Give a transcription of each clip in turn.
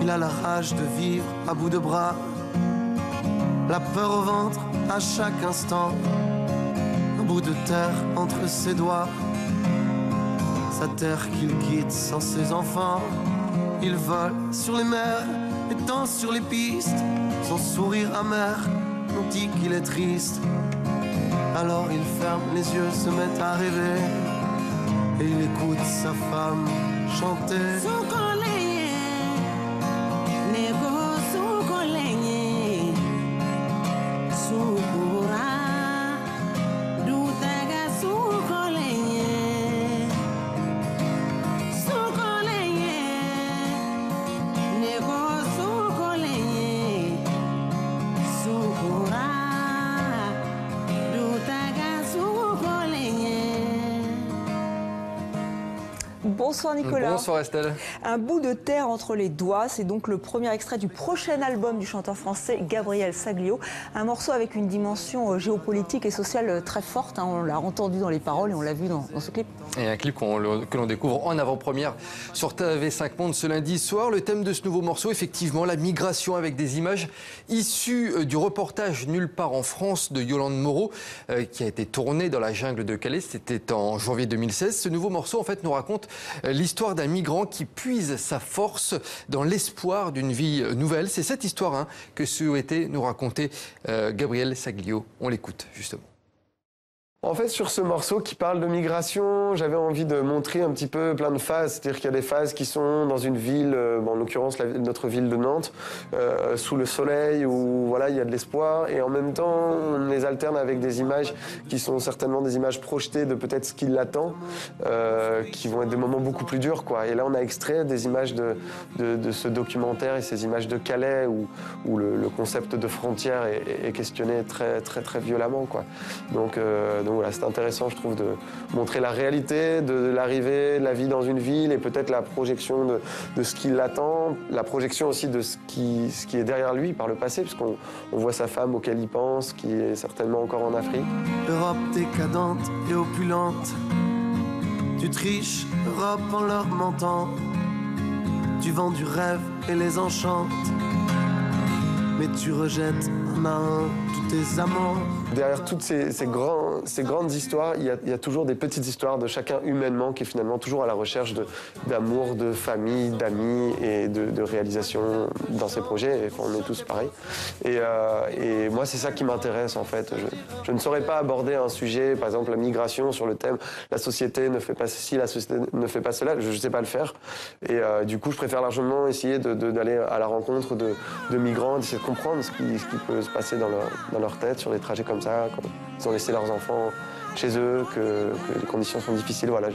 Il a la rage de vivre à bout de bras, la peur au ventre à chaque instant, un bout de terre entre ses doigts, sa terre qu'il quitte sans ses enfants. Il vole sur les mers et danse sur les pistes, son sourire amer nous dit qu'il est triste. Alors il ferme les yeux, se met à rêver, et il écoute sa femme chanter. Bonsoir Nicolas. Bonsoir Estelle. Un bout de terre entre les doigts, c'est donc le premier extrait du prochain album du chanteur français Gabriel Saglio. Un morceau avec une dimension géopolitique et sociale très forte. On l'a entendu dans les paroles et on l'a vu dans ce clip. Et un clip que l'on découvre en avant-première sur TV5 Monde ce lundi soir. Le thème de ce nouveau morceau, effectivement, la migration, avec des images issues du reportage Nulle part en France de Yolande Moreau, qui a été tourné dans la jungle de Calais. C'était en janvier 2016. Ce nouveau morceau, en fait, nous raconte l'histoire d'un migrant qui puise sa force dans l'espoir d'une vie nouvelle. C'est cette histoire que souhaitait nous raconter Gabriel Saglio. On l'écoute justement. En fait, sur ce morceau qui parle de migration, j'avais envie de montrer un petit peu plein de phases. C'est-à-dire qu'il y a des phases qui sont dans une ville, en l'occurrence notre ville de Nantes, sous le soleil, où voilà, il y a de l'espoir. Et en même temps, on les alterne avec des images qui sont certainement des images projetées de peut-être ce qui l'attend, qui vont être des moments beaucoup plus durs, quoi. Et là, on a extrait des images de ce documentaire et ces images de Calais, où le concept de frontière est questionné très, très, très violemment, quoi. Donc voilà, c'est intéressant, je trouve, de montrer la réalité de l'arrivée, de la vie dans une ville, et peut-être la projection de ce qui l'attend, la projection aussi de ce qui est derrière lui par le passé, puisqu'on voit sa femme auquel il pense, qui est certainement encore en Afrique. Europe décadente et opulente, tu triches, Europe en leur mentant, tu vends du rêve et les enchantes, mais tu rejettes un à un tous tes amants. Derrière toutes ces grandes histoires, il y a toujours des petites histoires de chacun humainement qui est finalement toujours à la recherche d'amour, de famille, d'amis et de réalisation dans ses projets. Et on est tous pareils. Et moi, c'est ça qui m'intéresse en fait. Je ne saurais pas aborder un sujet, par exemple la migration, sur le thème la société ne fait pas ceci, la société ne fait pas cela. Je ne sais pas le faire. Et du coup, je préfère largement essayer d'aller à la rencontre de migrants, d'essayer de comprendre ce qui peut se passer dans leur tête sur des trajets comme ça, quand ils ont laissé leurs enfants chez eux, que les conditions sont difficiles. Voilà,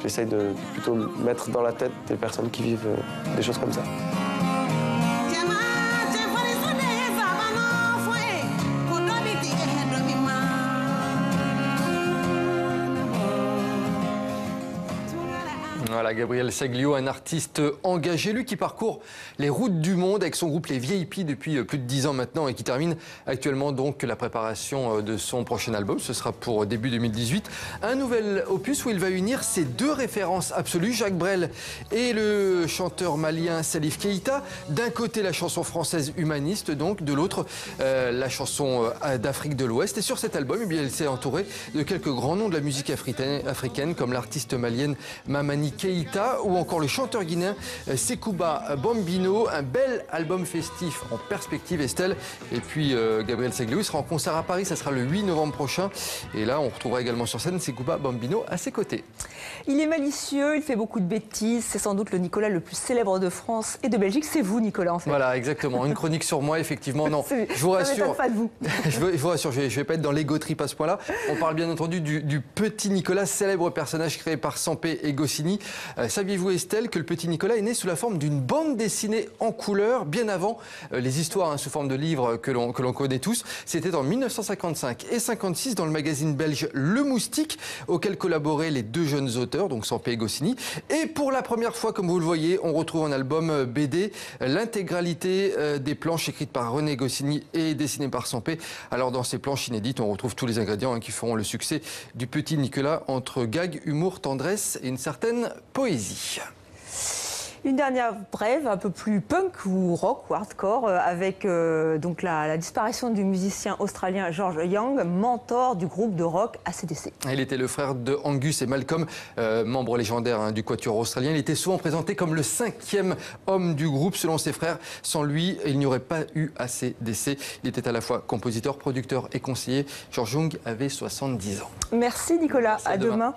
j'essaye de plutôt mettre dans la tête des personnes qui vivent des choses comme ça. Voilà, Gabriel Saglio, un artiste engagé, lui qui parcourt les routes du monde avec son groupe Les VIP depuis plus de 10 ans maintenant et qui termine actuellement donc la préparation de son prochain album. Ce sera pour début 2018. Un nouvel opus où il va unir ses deux références absolues, Jacques Brel et le chanteur malien Salif Keïta. D'un côté, la chanson française humaniste, donc de l'autre, la chanson d'Afrique de l'Ouest. Et sur cet album, eh bien, il s'est entouré de quelques grands noms de la musique africaine comme l'artiste malienne Mamani Keïta ou encore le chanteur guinéen Sekouba Bambino. Un bel album festif en perspective, Estelle. Et puis Gabriel Saglio, il sera en concert à Paris, ça sera le 8 novembre prochain. Et là, on retrouvera également sur scène Sekouba Bambino à ses côtés. Il est malicieux, il fait beaucoup de bêtises. C'est sans doute le Nicolas le plus célèbre de France et de Belgique. C'est vous, Nicolas, en fait. Voilà, exactement. Une chronique sur moi, effectivement. Non, je vous rassure. Pas de vous. je vous rassure, je vais pas être dans l'égo trip à ce point-là. On parle bien entendu du petit Nicolas, célèbre personnage créé par Sampé et Goscinny. Saviez-vous, Estelle, que le petit Nicolas est né sous la forme d'une bande dessinée en couleur, bien avant les histoires sous forme de livres que l'on connaît tous. C'était en 1955 et 56 dans le magazine belge Le Moustique, auquel collaboraient les deux jeunes auteurs, donc Sampé et Goscinny. Et pour la première fois, comme vous le voyez, on retrouve en album BD l'intégralité des planches écrites par René Goscinny et dessinées par Sampé. Alors dans ces planches inédites, on retrouve tous les ingrédients qui feront le succès du petit Nicolas, entre gag, humour, tendresse et une certaine poésie. Une dernière brève, un peu plus punk ou rock ou hardcore, avec donc la disparition du musicien australien George Young, mentor du groupe de rock AC/DC. Il était le frère de Angus et Malcolm, membre légendaire du quatuor australien. Il était souvent présenté comme le 5e homme du groupe. Selon ses frères, sans lui, il n'y aurait pas eu AC/DC. Il était à la fois compositeur, producteur et conseiller. George Young avait 70 ans. Merci Nicolas, Merci, à demain.